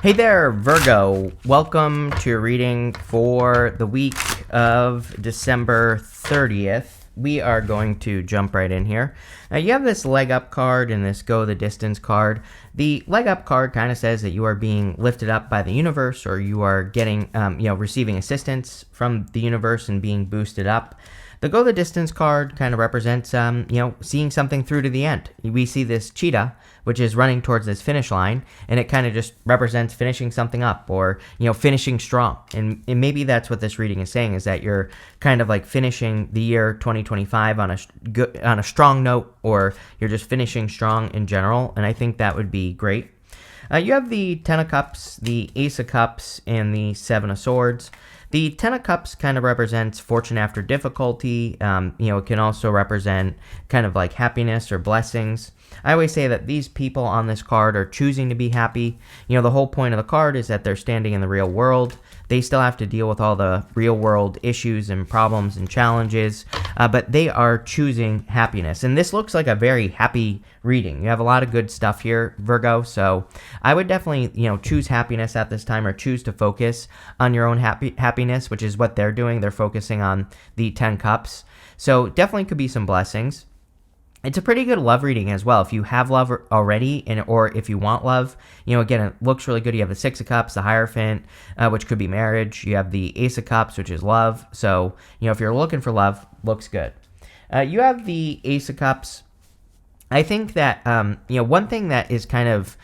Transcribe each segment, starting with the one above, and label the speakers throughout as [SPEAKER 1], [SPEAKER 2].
[SPEAKER 1] Hey there, Virgo. Welcome to your reading for the week of December 30th. We are going to jump right in here. Now, you have this leg up card and this go the distance card. The leg up card kind of says that you are being lifted up by the universe, or you are getting, receiving assistance from the universe and being boosted up. The go the distance card kind of represents, seeing something through to the end. We see this cheetah, which is running towards this finish line, and it kind of just represents finishing something up, or, finishing strong. And maybe that's what this reading is saying, is that you're kind of like finishing the year 2025 on a strong note, or you're just finishing strong in general. And I think that would be great. You have the Ten of Cups, the Ace of Cups, and the Seven of Swords. The Ten of Cups kind of represents fortune after difficulty. It can also represent kind of like happiness or blessings. I always say that these people on this card are choosing to be happy. The whole point of the card is that they're standing in the real world. They still have to deal with all the real world issues and problems and challenges, but they are choosing happiness. And this looks like a very happy reading. You have a lot of good stuff here, Virgo. So I would definitely, choose happiness at this time, or choose to focus on your own happiness, which is what they're doing. They're focusing on the 10 cups. So definitely could be some blessings. It's a pretty good love reading as well. If you have love already, or if you want love, again, it looks really good. You have the Six of Cups, the Hierophant, which could be marriage. You have the Ace of Cups, which is love. So, if you're looking for love, looks good. You have the Ace of Cups. I think that, one thing that is kind of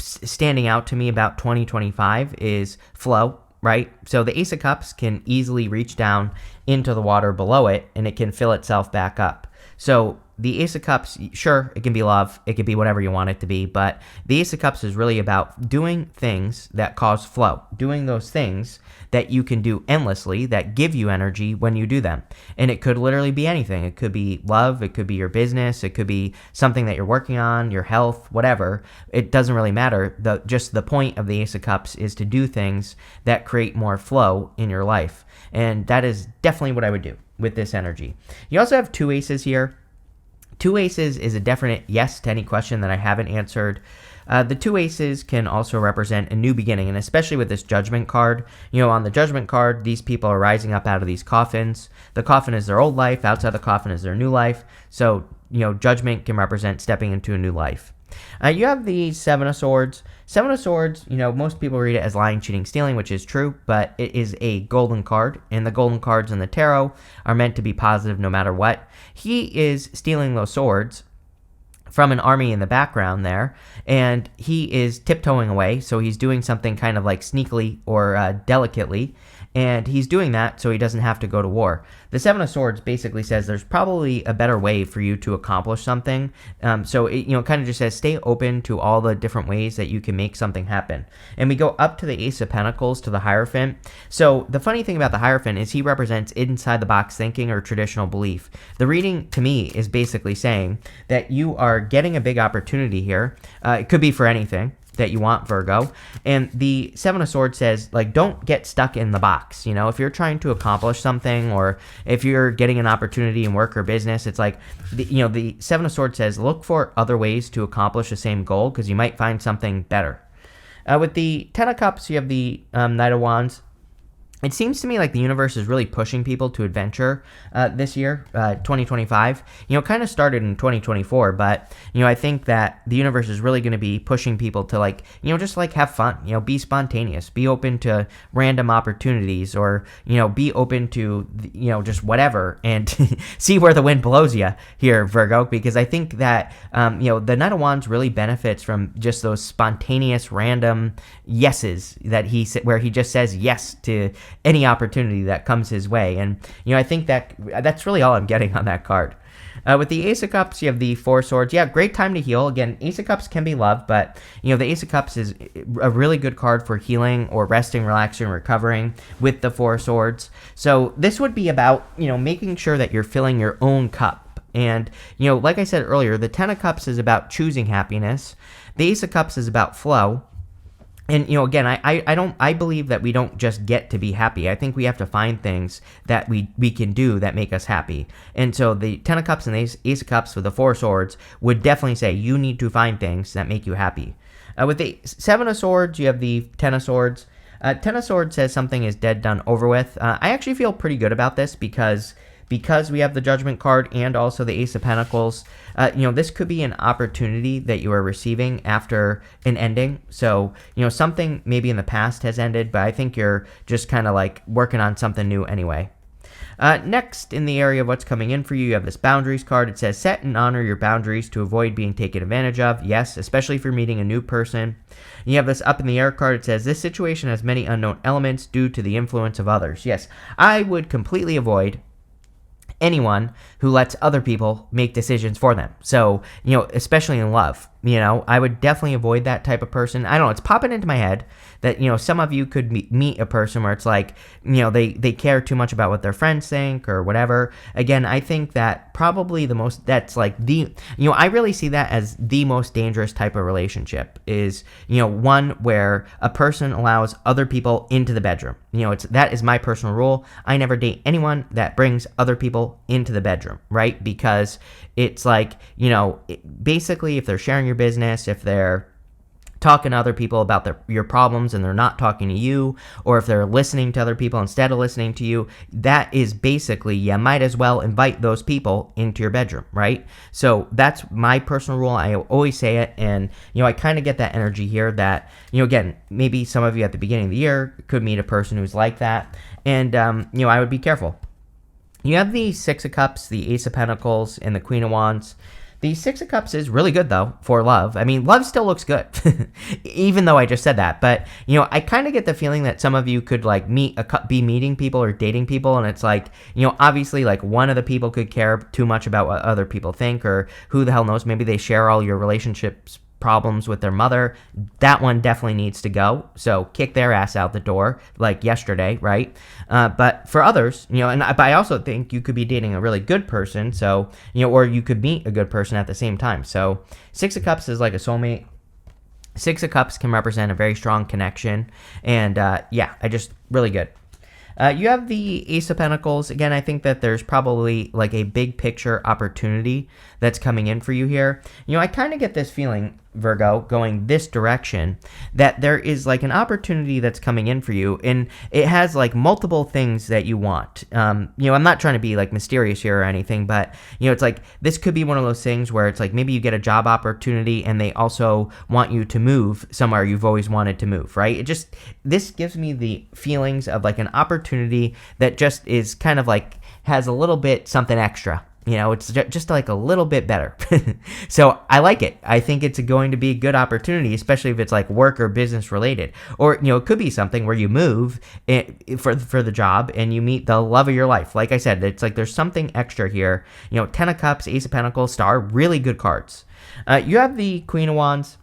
[SPEAKER 1] standing out to me about 2025 is flow, right? So the Ace of Cups can easily reach down into the water below it, and it can fill itself back up. So the Ace of Cups, sure, it can be love. It can be whatever you want it to be. But the Ace of Cups is really about doing things that cause flow. Doing those things that you can do endlessly, that give you energy when you do them. And it could literally be anything. It could be love. It could be your business. It could be something that you're working on, your health, whatever. It doesn't really matter. Just the point of the Ace of Cups is to do things that create more flow in your life. And that is definitely what I would do with this energy. You also have two aces here. Two aces is a definite yes to any question that I haven't answered. The two aces can also represent a new beginning, and especially with this Judgment card. On the Judgment card, these people are rising up out of these coffins. The coffin is their old life. Outside the coffin is their new life. So, Judgment can represent stepping into a new life. You have the Seven of Swords. Seven of Swords, most people read it as lying, cheating, stealing, which is true, but it is a golden card, and the golden cards in the tarot are meant to be positive no matter what. He is stealing those swords from an army in the background there, and he is tiptoeing away, so he's doing something kind of like sneakily or delicately, and he's doing that so he doesn't have to go to war. The Seven of Swords basically says there's probably a better way for you to accomplish something. So it kind of just says stay open to all the different ways that you can make something happen. And we go up to the Ace of Pentacles, to the Hierophant. So the funny thing about the Hierophant is he represents inside the box thinking or traditional belief. The reading to me is basically saying that you are getting a big opportunity here. It could be for anything that you want, Virgo. And the Seven of Swords says, don't get stuck in the box. If you're trying to accomplish something, or if you're getting an opportunity in work or business, it's like, the Seven of Swords says, look for other ways to accomplish the same goal, because you might find something better. With the Ten of Cups, you have the Knight of Wands. It seems to me like the universe is really pushing people to adventure this year, 2025. Kind of started in 2024, but, I think that the universe is really going to be pushing people to just have fun, be spontaneous, be open to random opportunities, or, be open to, just whatever, and see where the wind blows you here, Virgo, because I think that, the Knight of Wands really benefits from just those spontaneous, random yeses where he just says yes to any opportunity that comes his way. And, I think that's really all I'm getting on that card. With the Ace of Cups, you have the Four of Swords. Yeah, great time to heal. Again, Ace of Cups can be love, but, the Ace of Cups is a really good card for healing or resting, relaxing, recovering with the Four of Swords. So this would be about, making sure that you're filling your own cup. And, like I said earlier, the Ten of Cups is about choosing happiness. The Ace of Cups is about flow. And, again, I believe that we don't just get to be happy. I think we have to find things that we can do that make us happy. And so the Ten of Cups and the Ace of Cups with the Four of Swords would definitely say you need to find things that make you happy. With the Seven of Swords, you have the Ten of Swords. Ten of Swords says something is dead, done, over with. I actually feel pretty good about this because we have the Judgment card and also the Ace of Pentacles. This could be an opportunity that you are receiving after an ending. So, something maybe in the past has ended, but I think you're just kind of like working on something new anyway. Next, in the area of what's coming in for you, you have this Boundaries card. It says, set and honor your boundaries to avoid being taken advantage of. Yes, especially if you're meeting a new person. You have this Up in the Air card. It says, this situation has many unknown elements due to the influence of others. Yes, I would completely avoid anyone who lets other people make decisions for them. So, especially in love, I would definitely avoid that type of person. I don't know, it's popping into my head that, some of you could meet a person where it's like, they care too much about what their friends think or whatever. Again, I think that probably that's like I really see that as the most dangerous type of relationship is, one where a person allows other people into the bedroom. That is my personal rule. I never date anyone that brings other people into the bedroom, right? Because it's like, basically if they're sharing your business, if they're talking to other people about your problems and they're not talking to you, or if they're listening to other people instead of listening to you, that is basically, you might as well invite those people into your bedroom, right? So that's my personal rule. I always say it, and, I kind of get that energy here that, again, maybe some of you at the beginning of the year could meet a person who's like that, and, I would be careful. You have the Six of Cups, the Ace of Pentacles, and the Queen of Wands. The Six of Cups is really good, though, for love. I mean, love still looks good, even though I just said that. But, I kind of get the feeling that some of you could, like, be meeting people or dating people, and it's like, obviously, like, one of the people could care too much about what other people think, or who the hell knows, maybe they share all your relationships problems with their mother. That one definitely needs to go. So kick their ass out the door, like yesterday, right? But for others, but I also think you could be dating a really good person. So, or you could meet a good person at the same time. So Six of Cups is like a soulmate. Six of Cups can represent a very strong connection. And really good. You have the Ace of Pentacles. Again, I think that there's probably like a big picture opportunity that's coming in for you here. I kind of get this feeling, Virgo, going this direction, that there is like an opportunity that's coming in for you, and it has like multiple things that you want. I'm not trying to be like mysterious here or anything, but it's like this could be one of those things where it's like maybe you get a job opportunity and they also want you to move somewhere you've always wanted to move, right? This gives me the feelings of like an opportunity that just is kind of like has a little bit something extra. It's just like a little bit better. So I like it. I think it's going to be a good opportunity, especially if it's like work or business related. Or, it could be something where you move for the job and you meet the love of your life. Like I said, it's like there's something extra here. Ten of Cups, Ace of Pentacles, Star, really good cards. You have the Queen of Wands.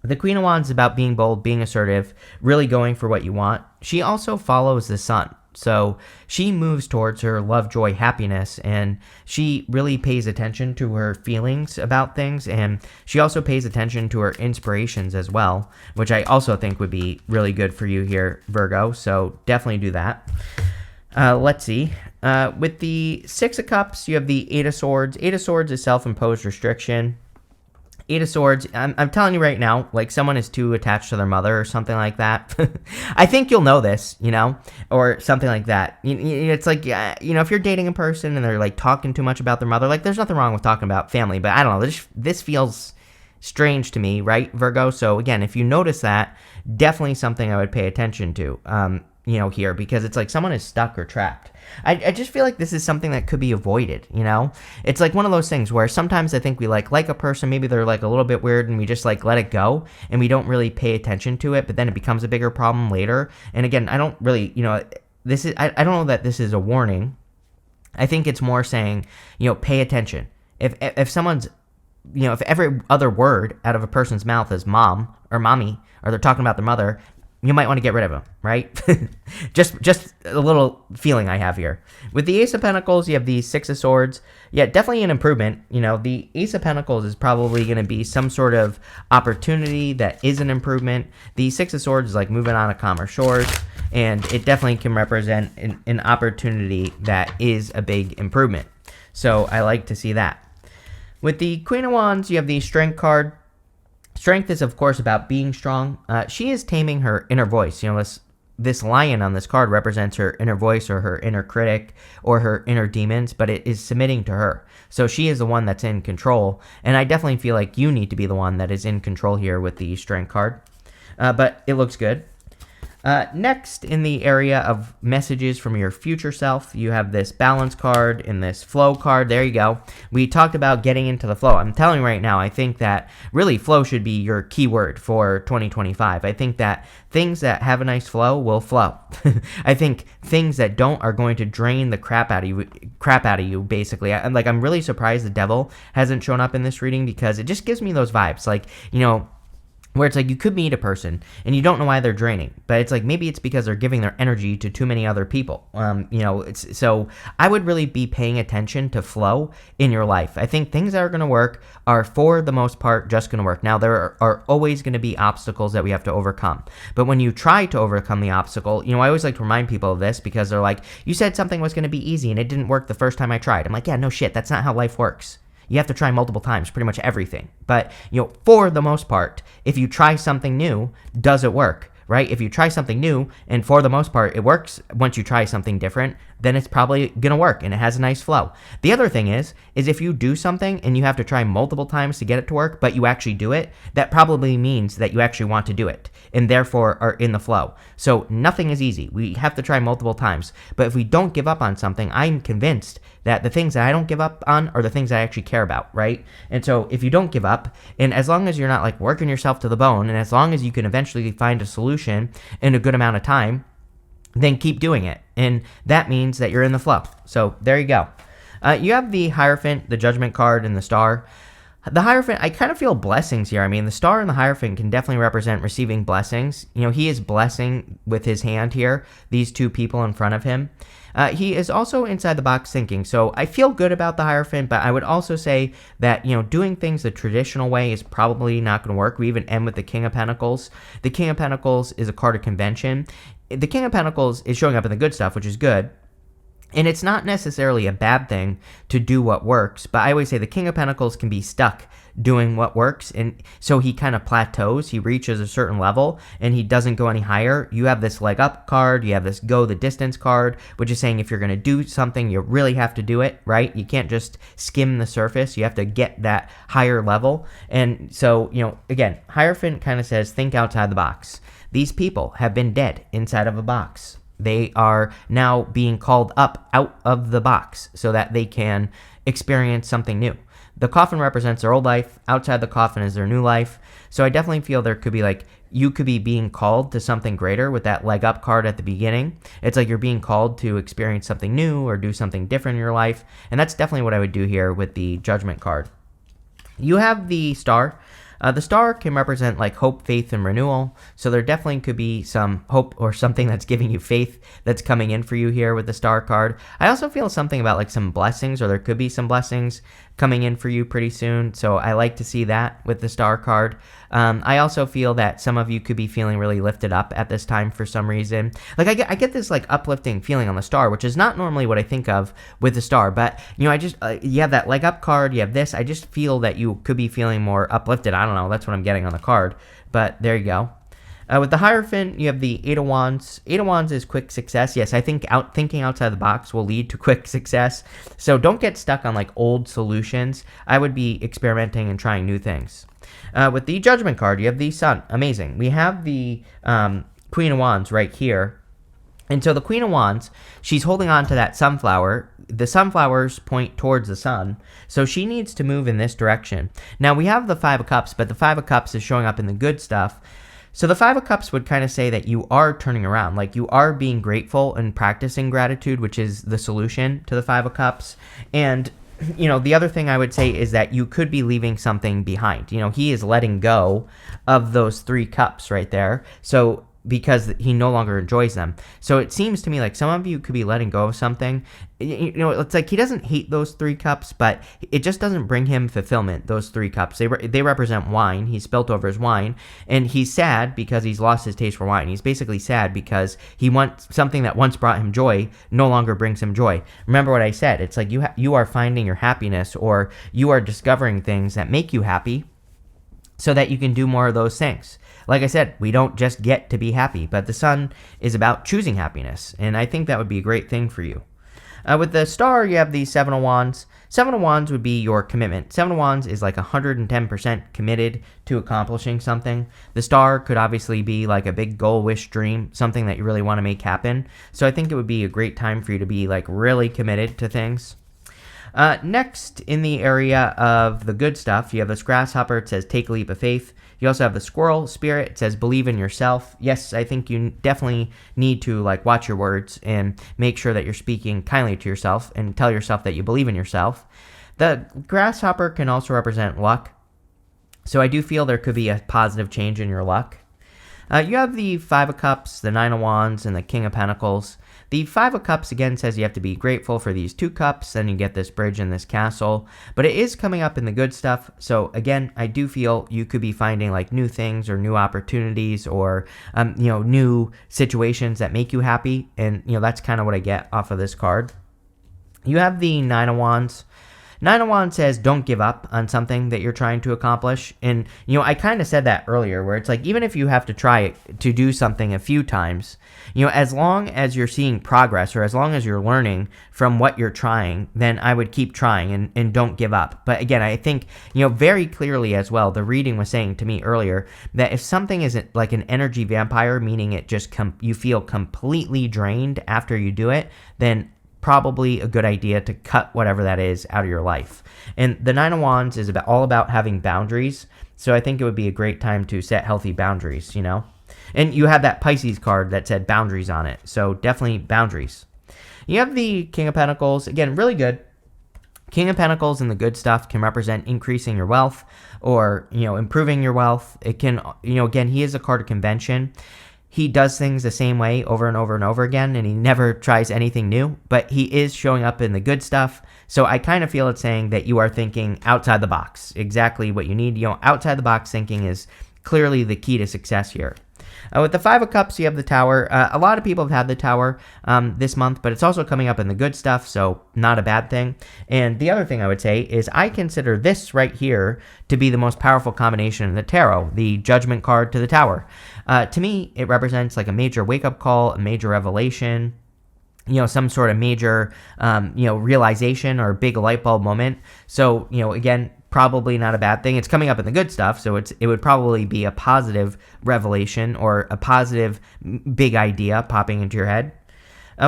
[SPEAKER 1] The Queen of Wands is about being bold, being assertive, really going for what you want. She also follows the sun. So she moves towards her love, joy, happiness, and she really pays attention to her feelings about things, and she also pays attention to her inspirations as well, which I also think would be really good for you here, Virgo, so definitely do that. Let's see. With the Six of Cups, you have the Eight of Swords. Eight of Swords is self-imposed restriction. Eight of Swords, I'm telling you right now, like someone is too attached to their mother or something like that. I think you'll know this, or something like that. It's like, if you're dating a person and they're like talking too much about their mother, like there's nothing wrong with talking about family, but I don't know, this feels strange to me, right, Virgo? So again, if you notice that, definitely something I would pay attention to, here, because it's like someone is stuck or trapped. I just feel like this is something that could be avoided, It's like one of those things where sometimes I think we like a person, maybe they're like a little bit weird and we just like let it go and we don't really pay attention to it, but then it becomes a bigger problem later. And again, I don't really, I don't know that this is a warning. I think it's more saying, pay attention. If someone's, if every other word out of a person's mouth is mom or mommy, or they're talking about their mother, you might want to get rid of them, right? just a little feeling I have here. With the Ace of Pentacles, you have the Six of Swords. Yeah, definitely an improvement. The Ace of Pentacles is probably going to be some sort of opportunity that is an improvement. The Six of Swords is like moving on to calmer shores, and it definitely can represent an opportunity that is a big improvement. So I like to see that. With the Queen of Wands, you have the Strength card. Strength is, of course, about being strong. She is taming her inner voice. This lion on this card represents her inner voice or her inner critic or her inner demons, but it is submitting to her. So she is the one that's in control, and I definitely feel like you need to be the one that is in control here with the strength card. But it looks good. Next, in the area of messages from your future self, you have this balance card and this flow card. There you go. We talked about getting into the flow. I'm telling you right now, I think that really flow should be your keyword for 2025. I think that things that have a nice flow will flow. I think things that don't are going to drain the crap out of you, basically. I'm really surprised the devil hasn't shown up in this reading, because it just gives me those vibes. Where it's like you could meet a person and you don't know why they're draining, but it's like maybe it's because they're giving their energy to too many other people. So I would really be paying attention to flow in your life. I think things that are going to work are, for the most part, just going to work. Now, there are always going to be obstacles that we have to overcome. But when you try to overcome the obstacle, I always like to remind people of this, because they're like, you said something was going to be easy and it didn't work the first time I tried. I'm like, yeah, no shit. That's not how life works. You have to try multiple times, pretty much everything. But, for the most part, if you try something new, does it work, right? If you try something new, and for the most part, it works once you try something different, then it's probably going to work, and it has a nice flow. The other thing is if you do something and you have to try multiple times to get it to work, but you actually do it, that probably means that you actually want to do it, and therefore are in the flow. So nothing is easy. We have to try multiple times. But if we don't give up on something, I'm convinced that the things that I don't give up on are the things I actually care about, right? And so if you don't give up, and as long as you're not working yourself to the bone, and as long as you can eventually find a solution in a good amount of time, then keep doing it. And that means that you're in the flow. So there you go. You have the Hierophant, the Judgment card, and the Star. The Hierophant, I kind of feel blessings here. I mean, the Star and the Hierophant can definitely represent receiving blessings. He is blessing with his hand here, these two people in front of him. He is also inside the box thinking. So I feel good about the Hierophant, but I would also say that, doing things the traditional way is probably not going to work. We even end with the King of Pentacles. The King of Pentacles is a card of convention. The King of Pentacles is showing up in the good stuff, which is good. And it's not necessarily a bad thing to do what works, but I always say the King of Pentacles can be stuck doing what works, and so he kind of plateaus. He reaches a certain level, and he doesn't go any higher. You have this leg up card, you have this go the distance card, which is saying if you're going to do something, you really have to do it, right? You can't just skim the surface. You have to get that higher level. And so, again, Hierophant kind of says, think outside the box. These people have been dead inside of a box. They are now being called up out of the box so that they can experience something new. The coffin represents their old life. Outside the coffin is their new life. So I definitely feel there could be you could be being called to something greater with that leg up card at the beginning. It's like you're being called to experience something new or do something different in your life. And that's definitely what I would do here with the Judgment card. You have the Star. The Star can represent hope, faith, and renewal. So there definitely could be some hope or something that's giving you faith that's coming in for you here with the Star card. I also feel something about some blessings, or there could be some blessings coming in for you pretty soon. So I like to see that with the Star card. I also feel that some of you could be feeling really lifted up at this time for some reason. I get this uplifting feeling on the Star, which is not normally what I think of with the Star. But I just you have that leg up card, you have this. I just feel that you could be feeling more uplifted. I don't know. That's what I'm getting on the card. But there you go. With the Hierophant, you have the Eight of Wands. Eight of Wands is quick success. Yes, I think thinking outside the box will lead to quick success. So don't get stuck on old solutions. I would be experimenting and trying new things. With the Judgment card, you have the Sun. Amazing. We have the Queen of Wands right here. And so the Queen of Wands, she's holding on to that sunflower. The sunflowers point towards the sun, so she needs to move in this direction. Now, we have the Five of Cups, but the Five of Cups is showing up in the good stuff. So the Five of Cups would kind of say that you are turning around, you are being grateful and practicing gratitude, which is the solution to the Five of Cups. And, the other thing I would say is that you could be leaving something behind. He is letting go of those three cups right there. So because he no longer enjoys them. So it seems to me like some of you could be letting go of something. It's like he doesn't hate those three cups, but it just doesn't bring him fulfillment, those three cups. They represent wine. He spilt over his wine, and he's sad because he's lost his taste for wine. He's basically sad because he wants something that once brought him joy no longer brings him joy. Remember what I said. It's like you are finding your happiness, or you are discovering things that make you happy. so that you can do more of those things. Like I said, we don't just get to be happy, but the sun is about choosing happiness, and I think that would be a great thing for you. With the star, you have the Seven of Wands. Seven of Wands would be your commitment. Seven of Wands is like 110% committed to accomplishing something. The star could obviously be like a big goal, wish, dream, something that you really want to make happen. So I think it would be a great time for you to be like really committed to things. Next, in the area of the good stuff, you have this grasshopper. It says, take a leap of faith. You also have the squirrel spirit. It says, believe in yourself. Yes, I think you definitely need to like watch your words and make sure that you're speaking kindly to yourself and tell yourself that you believe in yourself. The grasshopper can also represent luck. So I do feel there could be a positive change in your luck. You have the Five of Cups, the Nine of Wands, and the King of Pentacles. The Five of Cups, again, says you have to be grateful for these two cups, then you get this bridge and this castle. But it is coming up in the good stuff. So, again, I do feel you could be finding, like, new things or new opportunities or, new situations that make you happy. And, that's kind of what I get off of this card. You have the Nine of Wands. Nine of Wands says don't give up on something that you're trying to accomplish. And, I kind of said that earlier where it's like even if you have to try to do something a few times, as long as you're seeing progress or as long as you're learning from what you're trying, then I would keep trying and don't give up. But again, I think, very clearly as well, the reading was saying to me earlier that if something isn't like an energy vampire, meaning it just you feel completely drained after you do it, then probably a good idea to cut whatever that is out of your life. And the Nine of Wands is all about having boundaries. So I think it would be a great time to set healthy boundaries, And you have that Pisces card that said boundaries on it. So definitely boundaries. You have the King of Pentacles. Again, really good. King of Pentacles and the good stuff can represent increasing your wealth or, improving your wealth. It can, again, he is a card of convention. He does things the same way over and over and over again, and he never tries anything new, but he is showing up in the good stuff. So I kind of feel it's saying that you are thinking outside the box, exactly what you need. Outside the box thinking is clearly the key to success here. With the Five of Cups, you have the Tower. A lot of people have had the Tower this month, but it's also coming up in the good stuff, so not a bad thing. And the other thing I would say is I consider this right here to be the most powerful combination in the tarot, the Judgment card to the Tower. To me, it represents like a major wake-up call, a major revelation, some sort of major, realization or big light bulb moment. So, again, probably not a bad thing. It's coming up in the good stuff, so it would probably be a positive revelation or a positive big idea popping into your head.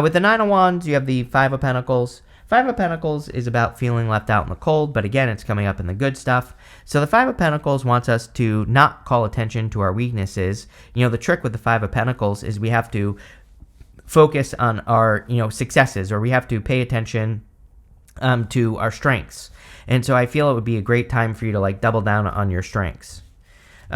[SPEAKER 1] With the Nine of Wands, you have the Five of Pentacles. Five of Pentacles is about feeling left out in the cold, but again, it's coming up in the good stuff. So the Five of Pentacles wants us to not call attention to our weaknesses. The trick with the Five of Pentacles is we have to focus on our, successes, or we have to pay attention to our strengths. And so I feel it would be a great time for you to like double down on your strengths.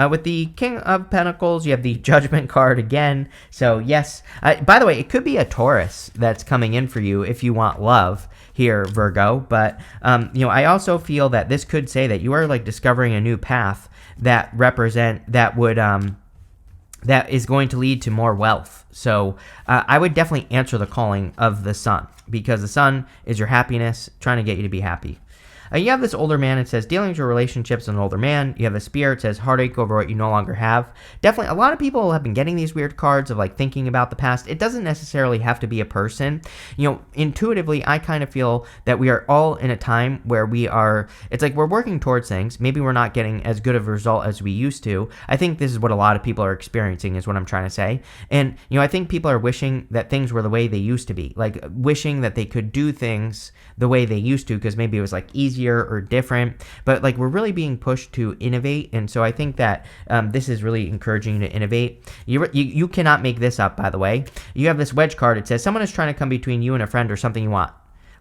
[SPEAKER 1] With the King of Pentacles, you have the Judgment card again. So yes, by the way, it could be a Taurus that's coming in for you if you want love here, Virgo. But, I also feel that this could say that you are like discovering a new path that is going to lead to more wealth. So I would definitely answer the calling of the sun, because the sun is your happiness, trying to get you to be happy. You have this older man. It says dealing with your relationships with an older man. You have the Spear. It says heartache over what you no longer have. Definitely, a lot of people have been getting these weird cards of like thinking about the past. It doesn't necessarily have to be a person. Intuitively, I kind of feel that we are all in a time where it's like we're working towards things. Maybe we're not getting as good of a result as we used to. I think this is what a lot of people are experiencing, is what I'm trying to say. And, I think people are wishing that things were the way they used to be. Like wishing that they could do things the way they used to, because maybe it was like easier or different, but like we're really being pushed to innovate. And so I think that this is really encouraging you to innovate. You cannot make this up, by the way. You have this Wedge card. It says someone is trying to come between you and a friend or something you want.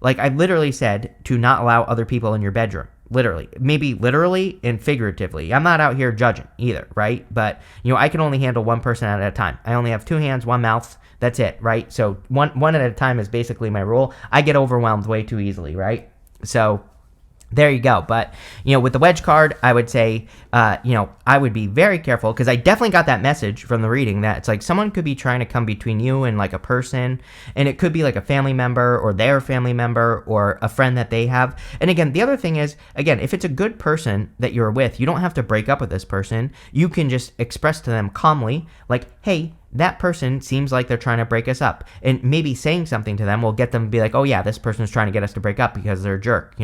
[SPEAKER 1] Like I literally said to not allow other people in your bedroom. Literally, maybe literally and figuratively. I'm not out here judging either, right? But I can only handle one person at a time. I only have two hands, one mouth. That's it, right? So one at a time is basically my rule. I get overwhelmed way too easily, right? So there you go. But, with the wedge card, I would say, I would be very careful, because I definitely got that message from the reading that it's like someone could be trying to come between you and like a person, and it could be like a family member or their family member or a friend that they have. And again, the other thing is, again, if it's a good person that you're with, you don't have to break up with this person. You can just express to them calmly, like, hey, that person seems like they're trying to break us up. And maybe saying something to them will get them to be like, oh yeah, this person's trying to get us to break up because they're a jerk,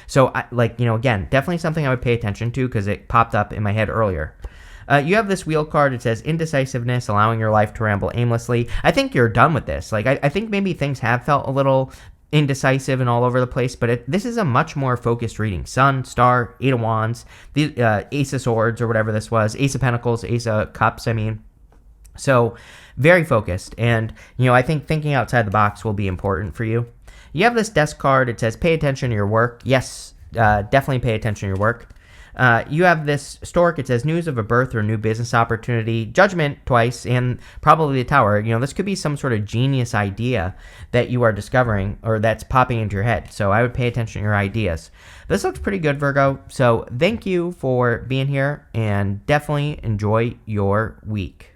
[SPEAKER 1] So, again, definitely something I would pay attention to, because it popped up in my head earlier. You have this wheel card. It says indecisiveness, allowing your life to ramble aimlessly. I think you're done with this. Like, I think maybe things have felt a little indecisive and all over the place, but this is a much more focused reading. Sun, Star, Eight of Wands, the Ace of Swords, or whatever this was, Ace of Pentacles, Ace of Cups, So, very focused, and, I think thinking outside the box will be important for you. You have this desk card. It says, pay attention to your work. Yes, definitely pay attention to your work. You have this stork. It says, news of a birth or new business opportunity. Judgment twice, and probably the Tower. This could be some sort of genius idea that you are discovering or that's popping into your head. So I would pay attention to your ideas. This looks pretty good, Virgo. So thank you for being here, and definitely enjoy your week.